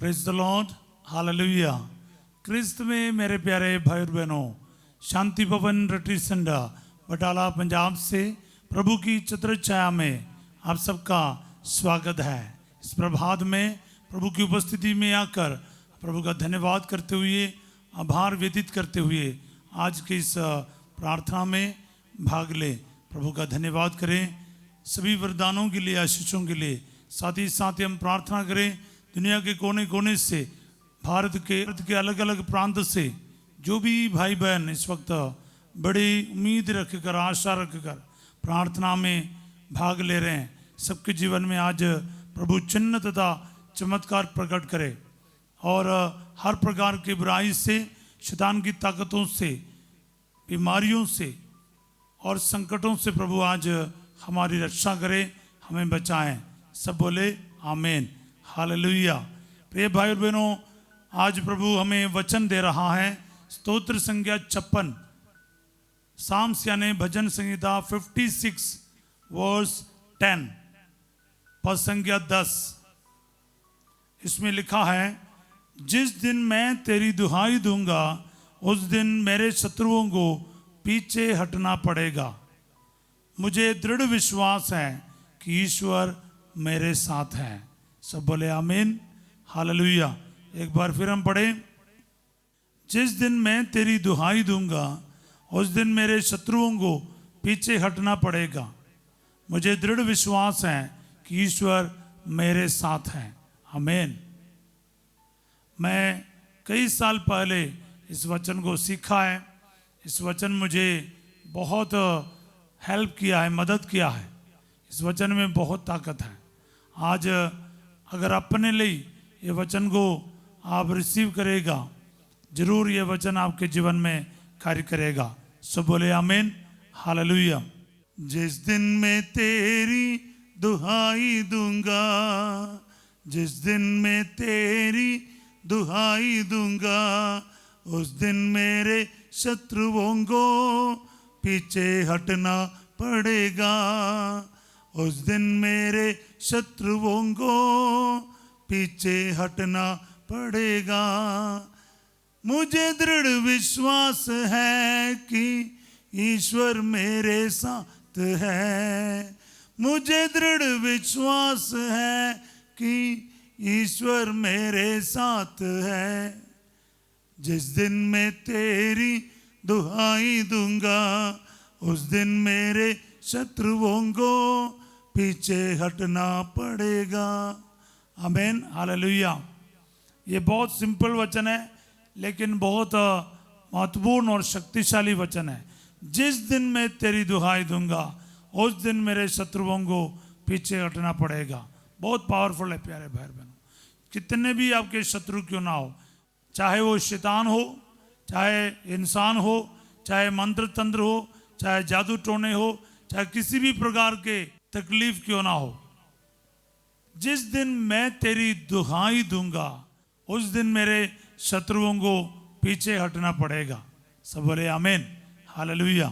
Praise the lord, hallelujah. क्रिस्त में मेरे प्यारे भाई और बहनों, शांति भवन रिट्रीट सेंटर बटाला पंजाब से प्रभु की छत्र छाया में आप सबका स्वागत है। इस प्रभात में प्रभु की उपस्थिति में आकर प्रभु का धन्यवाद करते हुए, आभार व्यतीत करते हुए आज के इस प्रार्थना में भाग ले प्रभु का धन्यवाद करें। सभी वरदानों के लिए, आशीषों के लिए साथ ही हम प्रार्थना करें। दुनिया के कोने कोने से, भारत के अलग अलग प्रांत से जो भी भाई बहन इस वक्त बड़ी उम्मीद रखकर, आशा रखकर प्रार्थना में भाग ले रहे हैं, सबके जीवन में आज प्रभु चिन्ह तथा चमत्कार प्रकट करे और हर प्रकार की बुराई से, शैतान की ताकतों से, बीमारियों से और संकटों से प्रभु आज हमारी रक्षा करे, हमें बचाएं। सब बोले आमीन, हालेलुया। प्रिय भाई और बहनों, आज प्रभु हमें वचन दे रहा है। स्तोत्र संख्या 56, साम्स यानी भजन संहिता 56 वर्स 10, पद संख्या 10। इसमें लिखा है, जिस दिन मैं तेरी दुहाई दूंगा उस दिन मेरे शत्रुओं को पीछे हटना पड़ेगा। मुझे दृढ़ विश्वास है कि ईश्वर मेरे साथ है। सब बोले आमीन, हालेलुया। एक बार फिर हम पढ़ें, जिस दिन मैं तेरी दुहाई दूंगा उस दिन मेरे शत्रुओं को पीछे हटना पड़ेगा। मुझे दृढ़ विश्वास है कि ईश्वर मेरे साथ है। आमीन। मैं कई साल पहले इस वचन को सीखा है। इस वचन मुझे बहुत हेल्प किया है, मदद किया है। इस वचन में बहुत ताकत है। आज अगर अपने लिए ये वचन को आप रिसीव करेगा, जरूर ये वचन आपके जीवन में कार्य करेगा। सब बोले आमीन, हालेलुया। जिस दिन मैं तेरी दुहाई दूंगा, जिस दिन मैं तेरी दुहाई दूंगा उस दिन मेरे शत्रुओं को पीछे हटना पड़ेगा। उस दिन मेरे शत्रुओं को पीछे हटना पड़ेगा। मुझे दृढ़ विश्वास है कि ईश्वर मेरे साथ है। मुझे दृढ़ विश्वास है कि ईश्वर मेरे साथ है। जिस दिन मैं तेरी दुहाई दूंगा उस दिन मेरे शत्रुओं को पीछे हटना पड़ेगा। आमीन, हालेलुया। ये बहुत सिंपल वचन है लेकिन बहुत महत्वपूर्ण और शक्तिशाली वचन है। जिस दिन मैं तेरी दुहाई दूंगा उस दिन मेरे शत्रुओं को पीछे हटना पड़ेगा। बहुत पावरफुल है प्यारे भाई बहनों। कितने भी आपके शत्रु क्यों ना हो, चाहे वो शैतान हो, चाहे इंसान हो, चाहे मंत्र तंत्र हो, चाहे जादू टोने हो, चाहे किसी भी प्रकार के तकलीफ क्यों ना हो, जिस दिन मैं तेरी दुहाई दूंगा उस दिन मेरे शत्रुओं को पीछे हटना पड़ेगा। सब बोले आमीन, हालेलुया।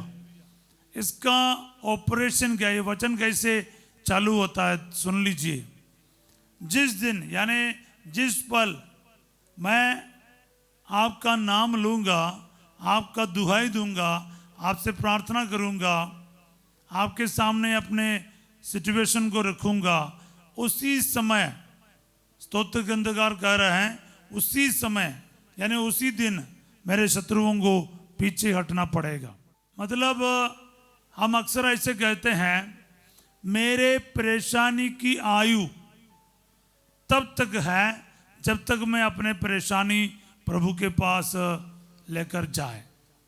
इसका ऑपरेशन क्या है, ये वचन कैसे चालू होता है सुन लीजिए। जिस दिन यानी जिस पल मैं आपका नाम लूंगा, आपका दुहाई दूंगा, आपसे प्रार्थना करूंगा, आपके सामने अपने सिचुएशन को रखूंगा, उसी समय स्तोत्र ग्रंथकार कह रहे हैं, उसी समय यानी उसी दिन मेरे शत्रुओं को पीछे हटना पड़ेगा। मतलब हम अक्सर ऐसे कहते हैं, मेरे परेशानी की आयु तब तक है जब तक मैं अपने परेशानी प्रभु के पास लेकर जाए।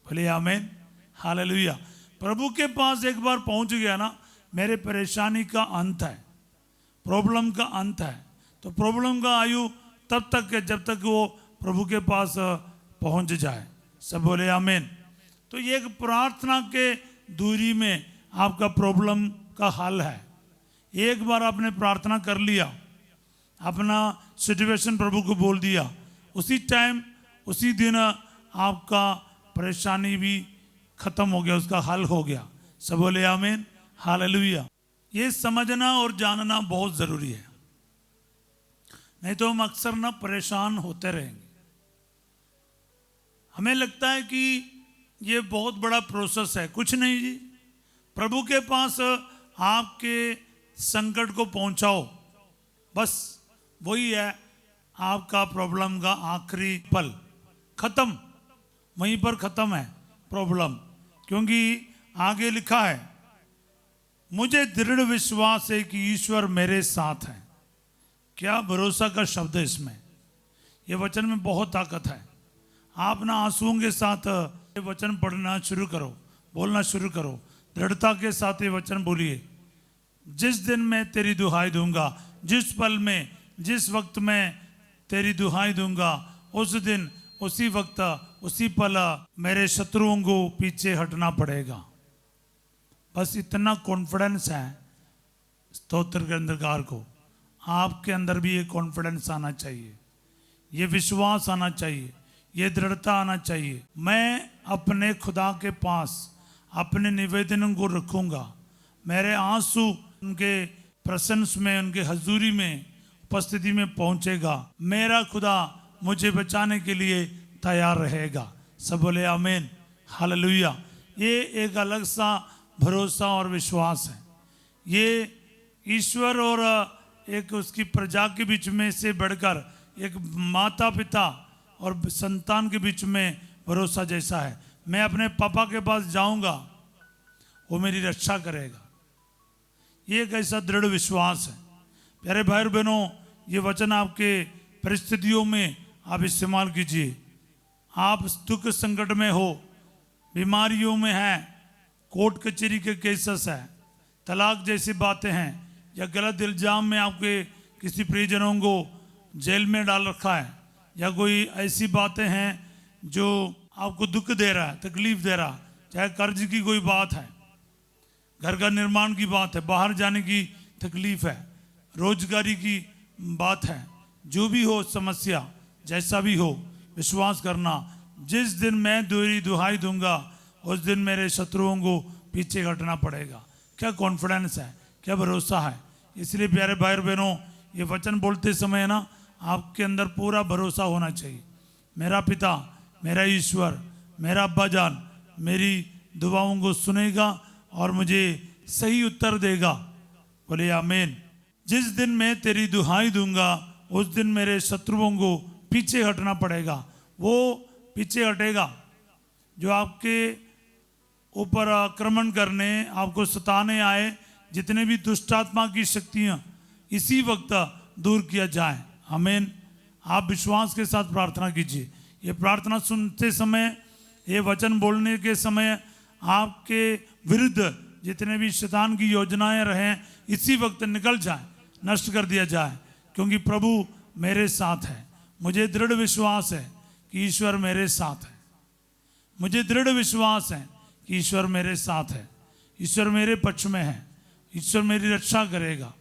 भले आमीन, हालेलुया। प्रभु के पास एक बार पहुंच गया ना, मेरे परेशानी का अंत है, प्रॉब्लम का अंत है। तो प्रॉब्लम का आयु तब तक है जब तक वो प्रभु के पास पहुंच जाए। सब बोले आमीन। तो ये एक प्रार्थना के दूरी में आपका प्रॉब्लम का हल है। एक बार आपने प्रार्थना कर लिया, अपना सिचुएशन प्रभु को बोल दिया, उसी टाइम उसी दिन आपका परेशानी भी खत्म हो गया, उसका हल हो गया। सब बोले आमीन, हालेलुया। ये समझना और जानना बहुत ज़रूरी है। नहीं तो हम अक्सर ना परेशान होते रहेंगे। हमें लगता है कि ये बहुत बड़ा प्रोसेस है, कुछ नहीं जी। प्रभु के पास आपके संकट को पहुंचाओ, बस वही है आपका प्रॉब्लम का आखिरी पल। खत्म, वहीं पर खत्म है प्रॉब्लम। क्योंकि आगे लिखा है, मुझे दृढ़ विश्वास है कि ईश्वर मेरे साथ है। क्या भरोसा का शब्द है इसमें। ये वचन में बहुत ताकत है। आप ना आंसुओं के साथ ये वचन पढ़ना शुरू करो, बोलना शुरू करो, दृढ़ता के साथ ये वचन बोलिए। जिस दिन मैं तेरी दुहाई दूंगा, जिस पल में, जिस वक्त मैं तेरी दुहाई दूंगा, उस दिन, उसी वक्त, उसी पल मेरे शत्रुओं को पीछे हटना पड़ेगा। बस इतना कॉन्फिडेंस है स्तोत्र ग्रंथकार को। आपके अंदर भी ये कॉन्फिडेंस आना चाहिए, ये विश्वास आना चाहिए, ये दृढ़ता आना चाहिए। मैं अपने खुदा के पास अपने निवेदनों को रखूंगा। मेरे आंसू उनके प्रशंस में, उनके हजूरी में, उपस्थिति में पहुंचेगा। मेरा खुदा मुझे बचाने के लिए तैयार रहेगा। सब बोले आमीन, हालेलुया। ये एक अलग सा भरोसा और विश्वास है। ये ईश्वर और एक उसकी प्रजा के बीच में से बढ़कर एक माता पिता और संतान के बीच में भरोसा जैसा है। मैं अपने पापा के पास जाऊंगा, वो मेरी रक्षा करेगा। ये एक ऐसा दृढ़ विश्वास है। प्यारे भाई और बहनों, ये वचन आपके परिस्थितियों में आप इस्तेमाल कीजिए। आप दुख संकट में हो, बीमारियों में हैं, कोर्ट कचहरी के केसेस है, तलाक जैसी बातें हैं, या गलत इल्जाम में आपके किसी परिजनों को जेल में डाल रखा है, या कोई ऐसी बातें हैं जो आपको दुख दे रहा है, तकलीफ दे रहा है, चाहे कर्ज की कोई बात है, घर का निर्माण की बात है, बाहर जाने की तकलीफ है, रोजगारी की बात है, जो भी हो समस्या, जैसा भी हो, विश्वास करना, जिस दिन मैं तेरी दुहाई दूंगा उस दिन मेरे शत्रुओं को पीछे हटना पड़ेगा। क्या कॉन्फिडेंस है, क्या भरोसा है। इसलिए प्यारे भाई और बहनों, ये वचन बोलते समय ना आपके अंदर पूरा भरोसा होना चाहिए। मेरा पिता, मेरा ईश्वर, मेरा अब्बा जान मेरी दुआओं को सुनेगा और मुझे सही उत्तर देगा। बोले आमीन। जिस दिन मैं तेरी दुहाई दूंगा उस दिन मेरे शत्रुओं को पीछे हटना पड़ेगा। वो पीछे हटेगा जो आपके ऊपर आक्रमण करने, आपको सताने आए, जितने भी दुष्ट आत्मा की शक्तियां, इसी वक्त दूर किया जाए। आमीन। आप विश्वास के साथ प्रार्थना कीजिए। ये प्रार्थना सुनते समय, ये वचन बोलने के समय आपके विरुद्ध जितने भी शैतान की योजनाएं रहें, इसी वक्त निकल जाए, नष्ट कर दिया जाए, क्योंकि प्रभु मेरे साथ है। मुझे दृढ़ विश्वास है कि ईश्वर मेरे साथ है। मुझे दृढ़ विश्वास है कि ईश्वर मेरे साथ है। ईश्वर मेरे पक्ष में है। ईश्वर मेरी रक्षा करेगा।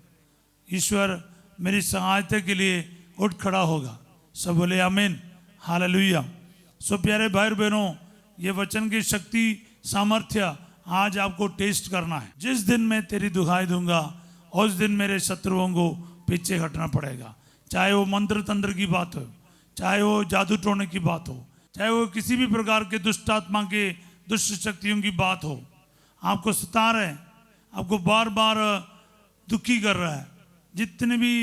ईश्वर मेरी सहायता के लिए उठ खड़ा होगा। सब बोले आमीन, हालेलुया। सो प्यारे भाई और बहनों, ये वचन की शक्ति, सामर्थ्य आज आपको टेस्ट करना है। जिस दिन मैं तेरी दुहाई दूंगा उस दिन मेरे शत्रुओं को पीछे हटना पड़ेगा। चाहे वो मंत्र तंत्र की बात हो, चाहे वो जादू टोने की बात हो, चाहे वो किसी भी प्रकार के दुष्ट आत्मा के, दुष्ट शक्तियों की बात हो, आपको सता रहे हैं, आपको बार बार दुखी कर रहा है, जितने भी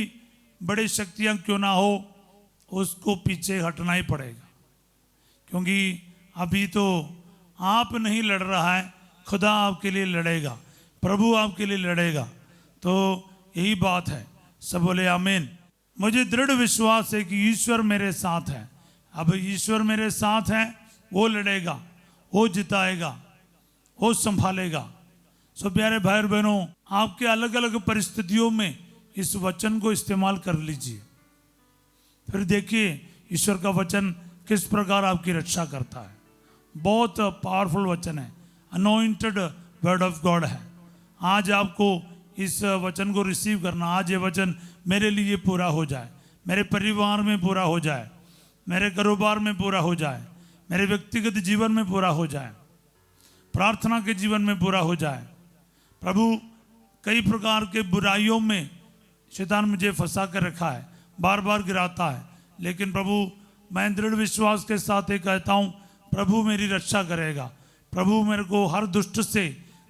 बड़ी शक्तियां क्यों ना हो, उसको पीछे हटना ही पड़ेगा। क्योंकि अभी तो आप नहीं लड़ रहा है, खुदा आपके लिए लड़ेगा, प्रभु आपके लिए लड़ेगा। तो यही बात है। सब बोले आमीन। मुझे दृढ़ विश्वास है कि ईश्वर मेरे साथ है। अब ईश्वर मेरे साथ है, वो लड़ेगा, वो जिताएगा, वो संभालेगा। सो प्यारे भाई और बहनों, आपके अलग अलग परिस्थितियों में इस वचन को इस्तेमाल कर लीजिए। फिर देखिए ईश्वर का वचन किस प्रकार आपकी रक्षा करता है। बहुत पावरफुल वचन है, अनॉइंटेड वर्ड ऑफ गॉड है। आज आपको इस वचन को रिसीव करना। आज ये वचन मेरे लिए पूरा हो जाए, मेरे परिवार में पूरा हो जाए, मेरे कारोबार में पूरा हो जाए, मेरे व्यक्तिगत जीवन में पूरा हो जाए, प्रार्थना के जीवन में पूरा हो जाए। प्रभु, कई प्रकार के बुराइयों में शैतान मुझे फंसा कर रखा है, बार बार गिराता है, लेकिन प्रभु मैं दृढ़ विश्वास के साथ ये कहता हूँ, प्रभु मेरी रक्षा करेगा। प्रभु मेरे को हर दुष्ट से,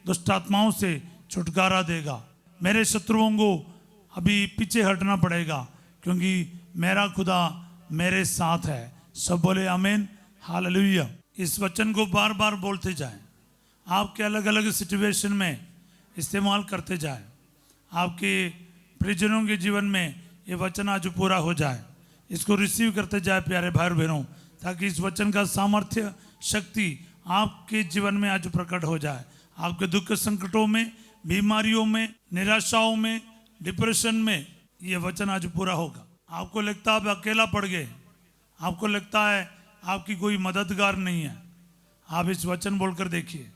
दुष्ट आत्माओं से छुटकारा देगा। मेरे शत्रुओं को अभी पीछे हटना पड़ेगा, क्योंकि मेरा खुदा मेरे साथ है। सब बोले आमीन, हालेलुया। इस वचन को बार बार बोलते जाएं, आपके अलग अलग सिचुएशन में इस्तेमाल करते जाएं। आपके परिजनों के जीवन में ये वचन आज पूरा हो जाए। इसको रिसीव करते जाए प्यारे भाई बहनों, ताकि इस वचन का सामर्थ्य, शक्ति आपके जीवन में आज प्रकट हो जाए। आपके दुख संकटों में, बीमारियों में, निराशाओं में, डिप्रेशन में ये वचन आज पूरा होगा। आपको लगता है आप अकेला पड़ गए, आपको लगता है आपकी कोई मददगार नहीं है, आप इस वचन बोलकर देखिए,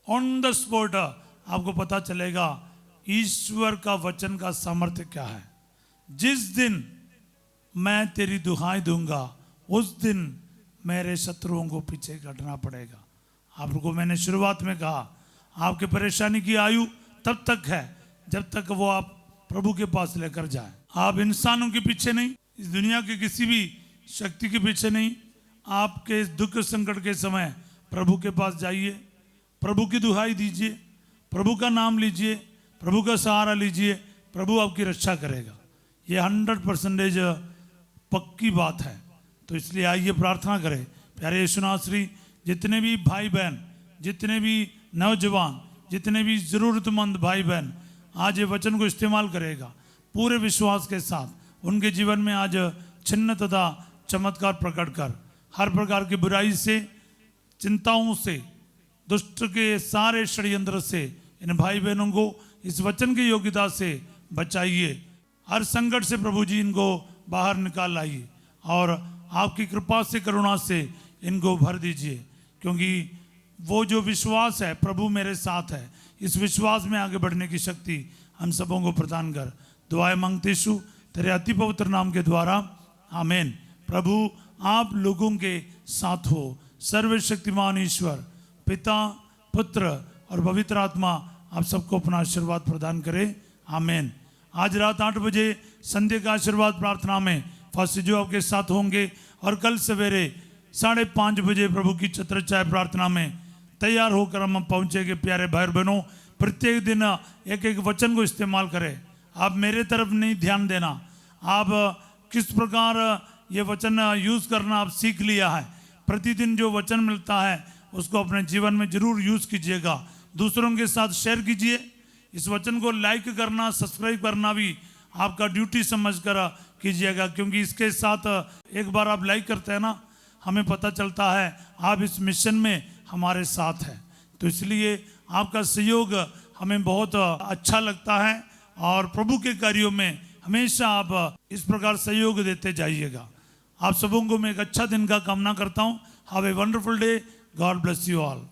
ऑन द स्पॉट आपको पता चलेगा ईश्वर का वचन का सामर्थ्य क्या है। जिस दिन मैं तेरी दुहाई दूंगा, उस दिन मेरे शत्रुओं को पीछे हटना पड़ेगा। आपको मैंने शुरुआत में कहा, आपके परेशानी की आयु तब तक है जब तक वो आप प्रभु के पास लेकर जाए। आप इंसानों के पीछे नहीं, इस दुनिया के किसी भी शक्ति के पीछे नहीं। आपके दुख संकट के समय प्रभु के पास जाइए, प्रभु की दुहाई दीजिए, प्रभु का नाम लीजिए, प्रभु का सहारा लीजिए, प्रभु आपकी रक्षा करेगा। ये 100% पक्की बात है। तो इसलिए आइए प्रार्थना करें। प्यारे यीशुनाथ श्री, जितने भी भाई बहन, जितने भी नौजवान, जितने भी ज़रूरतमंद भाई बहन आज ये वचन को इस्तेमाल करेगा पूरे विश्वास के साथ, उनके जीवन में आज छिन्न तथा चमत्कार प्रकट कर, हर प्रकार की बुराई से, चिंताओं से, दुष्ट के सारे षड्यंत्र से इन भाई बहनों को इस वचन की योग्यता से बचाइए। हर संकट से प्रभु जी इनको बाहर निकाल लाइए और आपकी कृपा से, करुणा से इनको भर दीजिए, क्योंकि वो जो विश्वास है प्रभु मेरे साथ है, इस विश्वास में आगे बढ़ने की शक्ति हम सबों को प्रदान कर। दुआएं मांगते यीशु तेरे अति पवित्र नाम के द्वारा, आमीन। प्रभु आप लोगों के साथ हो। सर्वशक्तिमान ईश्वर पिता, पुत्र और पवित्र आत्मा आप सबको अपना आशीर्वाद प्रदान करे, आमीन। आज रात 8 बजे संध्या का आशीर्वाद प्रार्थना में फास्ट जो आपके साथ होंगे, और कल सवेरे 5:30 बजे प्रभु की छत्र छाया प्रार्थना में तैयार होकर हम पहुँचेंगे। प्यारे भाई बहनों, प्रत्येक दिन एक एक वचन को इस्तेमाल करें। आप मेरे तरफ नहीं ध्यान देना, आप किस प्रकार ये वचन यूज़ करना आप सीख लिया है। प्रतिदिन जो वचन मिलता है उसको अपने जीवन में जरूर यूज़ कीजिएगा, दूसरों के साथ शेयर कीजिए। इस वचन को लाइक करना, सब्सक्राइब करना भी आपका ड्यूटी समझकर कीजिएगा, क्योंकि इसके साथ एक बार आप लाइक करते हैं ना, हमें पता चलता है आप इस मिशन में हमारे साथ हैं। तो इसलिए आपका सहयोग हमें बहुत अच्छा लगता है, और प्रभु के कार्यों में हमेशा आप इस प्रकार सहयोग देते जाइएगा। आप सबों को मैं एक अच्छा दिन का कामना करता हूँ। Have a wonderful day. God bless you all.